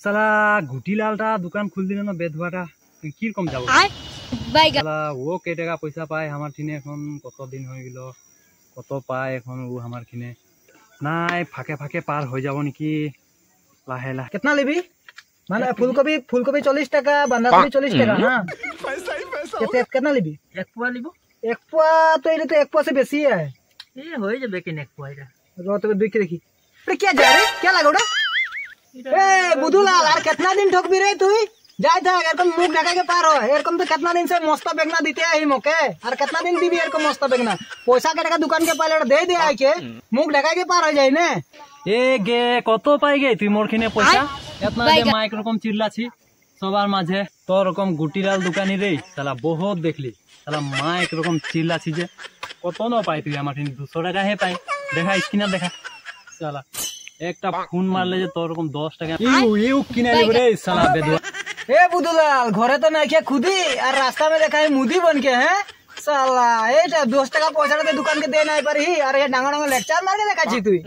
সালা গুটিলালটা দোকান খুল দিল না বেধুয়াটা কি রকম যাব সালা ও কে টাকা পয়সা পায় আমার কিনে এখন কতদিন হয়ে গেল কত পায় এখন ও আমার কিনে নাই ফাঁকে ফাঁকে পার হয়ে যাব নাকি লাহে লাহে कितना लेबी माने फूलकोबी 40 টাকা बंधाकोबी 40 টাকা हां कितना लेबी एक पुआ लिबो एक पुआ तो ये तो एक पुआ से बेसी है ए होय जबे के एक पुआ इरा रो तो देख के देखी अरे क्या जा रे क्या लागोड़ा ए बुधुलाल यार कितना दिन ठोकबी रे तू जाय था एरकम मुंह ढका के पार हो एरकम तो कितना दिन से मस्त बेगना देते है मोके और कितना दिन दीबी एरकम मस्त बेगना पैसा के टाका दुकान के पाले दे दे आय के मुंह ढका के पार हो जाय ने এ গে কত পাই গে তুই মোর কিনে পয়সা এতনা যে মাইক রকম চিল্লাছি সবার মাঝে তোর রকম গুটিলাল দোকানি রে শালা বহুত দেখলি শালা মাইক রকম চিল্লাছি যে কত ন পাই তুই আমার কিনে 200 টাকা হে পাই দেখা স্ক্রিনার দেখা শালা একটা ফোন মারলে যে তোর রকম 10 টাকা ইউ কিনে নিব রে শালা বেদুয়া ए बुधुलाल घरे तो नहीं क्या खुदी और रास्ता में देखा है मुदी बन के हैं साला ए 10 টাকা পয়সা के दुकान के दे नहीं पारी और ये डांगा डांगा लेक्चर मार के देखा छी तुई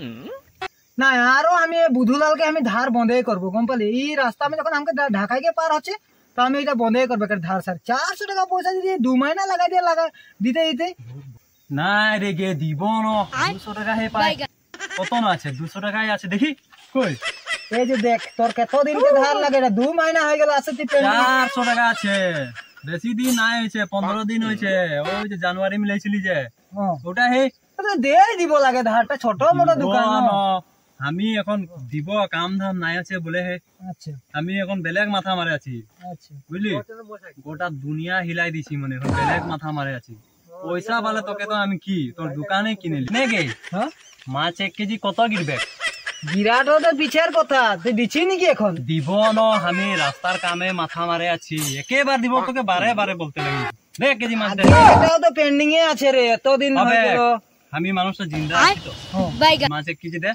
ना यारो हम ये बुधुलाल के हम धार बंदे करबो कंपली ई रास्ता में जखन हमके ढाकाई के पार होचे तो हम एटा बंदे करबे कर धार सर 400 টাকা পয়সা दिए 2 महीना लगा दिते दिते না রে গে দিব ন 200 টাকা হে পাই কত না আছে 200 টাকাই আছে দেখি কই এই যে দেখ তোর কত দিন के धार लगे 2 महीना हो गेल আছে 400 টাকা আছে বেশি দিন নাই হইছে 15 দিন হইছে ওই যে জানুয়ারি में লইছিলি যে ওটা হে তো দে দিব লাগে ধারটা ছোট মোটো দোকান আমি এখন দিব কাম ধাম নাই আছে বলে হে আচ্ছা আমি এখন বেলেগ মাথা মারে আছি আচ্ছা বুঝলি গোটা দুনিয়া হিলাই দিছি মানে এখন বেলেগ মাথা মারে আছি পয়সা বালে তোকে তো আমি কি তোর দোকানে কিনেলি নে গে হ্যাঁ মাছ 1 কেজি কত গিরবে বিরাট তো পিছের কথা তুই দিছি নাকি এখন দিব ন আমি রাস্তার কামে মাথা মারে আছি একেবার দিব তোকে বারে বারে বলতে লাগি দে 1 কেজি মাছ দে এটাও তো পেন্ডিং এ আছে রে এত দিন হয়ে গেল আমি মানুষটা জিন্দা আছি তো মাছ 1 কেজি দে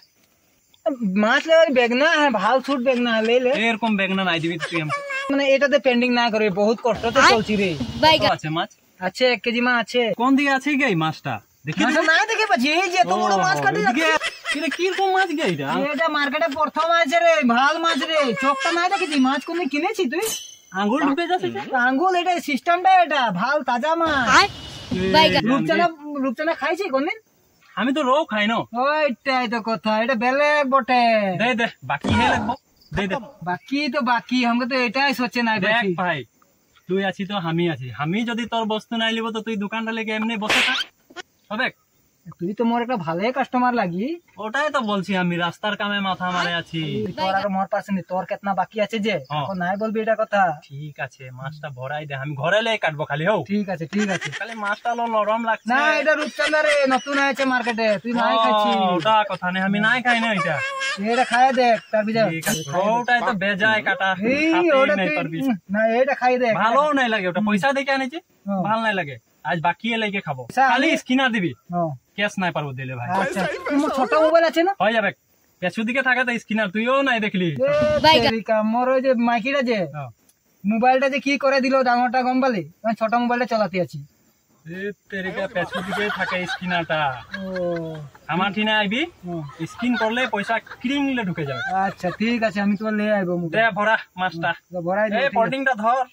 মাছ লেবার বেগনা है भाव छूट बेगना ले ले এরকম বেগনা নাই দিবি তুই আমাকে মানে এটাতে পেন্ডিং না করে বহুত কষ্ট তো চলছি রে কত আছে মাছ আছে 1 কেজি মাছ আছে কোন দিকে আছে গে এই মাছটা দেখি না দেখে পাচ্ছি এই যে এত বড় মাছ কাটি এটা কি রকম মাছ গে এটা এটা মার্কেটে প্রথম আছে রে ভাল মাছ রে চোখটা না দেখেছি মাছ কোন কিনেছি তুই আঙ্গুল ঢুকে যাচ্ছে আঙ্গুল এটা সিস্টেমটা এটা ভাল তাজা মাছ রূপচানা খাইছি কোনদিন আমি তো রো খাই না ওইটাই তো কথা এটা বেলেগ বটে দে দে বাকি হে লাগবো দে দে বাকি তো বাকি हमको तो এটাই সোচে না দেখ ভাই তুই আছি তো আমি আছি আমি যদি তোর বস্তু নাই লিব তো তুই দোকানটা লেগে এমনি বসে থাক হবে তুই তো মোর একটা ভালোই কাস্টমার লাগি ওটাই তো বলছি আমি রাস্তার কামে মাথা মারে আছি তোর আর মোর পাশে নেই তোর কেতনা বাকি আছে যে এখন নাই বলবি এটা কথা ঠিক আছে মাছটা ভরাই দে আমি ঘরে লাই কাটবো খালি হও ঠিক আছে খালি মাছটা নরম লাগছে না এটা রূপচাঁদা রে নতুন আছে মার্কেটে তুই নাই খাচ্ছি ওটা কথা নেই আমি নাই খাই না এটা এটা খাই দেখ তার বিজা ওটাই তো বেজায় কাটা ওটা নাই পারবি না এটা খাই দেখ ভালো নাই লাগে ওটা পয়সা দেখে আনেছি ভালো নাই লাগে আজ বাকি লেগে খাবো খালি স্কিনার দিবি ক্যাশ নাই পারবো দিলে ভাই আচ্ছা তোমার ছোট মোবাইল আছে না হয়ে যাবে পেছু দিকে থাকে তো স্কিনার তুইও নাই দেখলি মোর ওই যে মাইকিটা যে মোবাইলটা যে কি করে দিল ডাঙরটা গম্বালি আমি ছোট মোবাইলটা চালাতে আছি তেরিকা পেছু দিকে থাকে স্কিনারটা আমার ঠিনে আইবি স্কিন করলে পয়সা ক্রিমলে ঢুকে যাবে আচ্ছা ঠিক আছে আমি তোমার নিয়ে আইবো দে ভরা মাছটা ভরাই দে এই পটিংটা ধর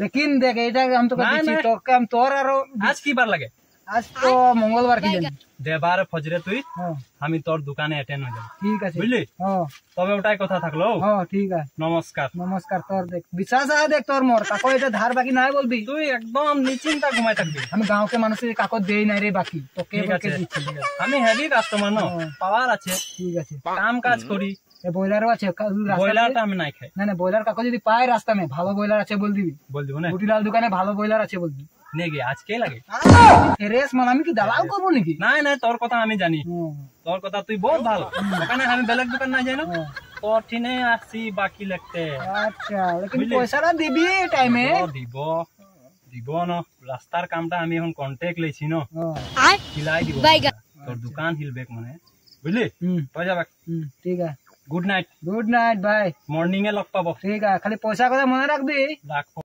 দেখিন দেখ এটা আমি তোকে দিচ্ছি তোকে আমি তোর আর আজ কি বার লাগে আজ তো মঙ্গলবার কি জানি দেবার ফজরে তুই আমি তোর দোকানে অ্যাটেন্ড হয়ে যাব ঠিক আছে বুঝলি তবে ওটাই কথা থাকলো ঠিক আছে নমস্কার নমস্কার তোর দেখ বিশ্বাস আছে দেখ তোর মোর কাকো এটা ধার বাকি নাই বলবি তুই একদম নিশ্চিন্তা ঘুমাই থাকবি আমি গাঁওকে মানুষের কাকো দেই নাই রে বাকি তোকে দিচ্ছি আমি হেভি কাস্টমার ন পাওয়ার আছে ঠিক আছে কাম কাজ করি বয়লারও আছে বয়লারটা আমি নাই খাই না বয়লার কাকো যদি পায় রাস্তা মে ভালো বয়লার আছে বল দিবি না গুটিলাল দোকানে ভালো বয়লার আছে বল দিবি নেগে আজকে লাগে ফেরেস মানে আমি কি দালাল করবো নাকি নাই নাই তোর কথা আমি জানি তোর কথা তুই বহুত ভালো ওখানে আমি বেলেগ দোকান না যাই না তোর ঠিনে আসছি বাকি লাগতে আচ্ছা লেকিন পয়সাটা দিবি টাইমে দিব না রাস্তার কামটা আমি এখন কন্টাক্ট লেছি না হিলাই দিব তোর দোকান হিলবেক মানে বুঝলি হয়ে যাবে ঠিক আছে গুড নাইট বাই মর্নিং এ লগ পাবো ঠিক আছে খালি পয়সা কথা মনে রাখবি রাখ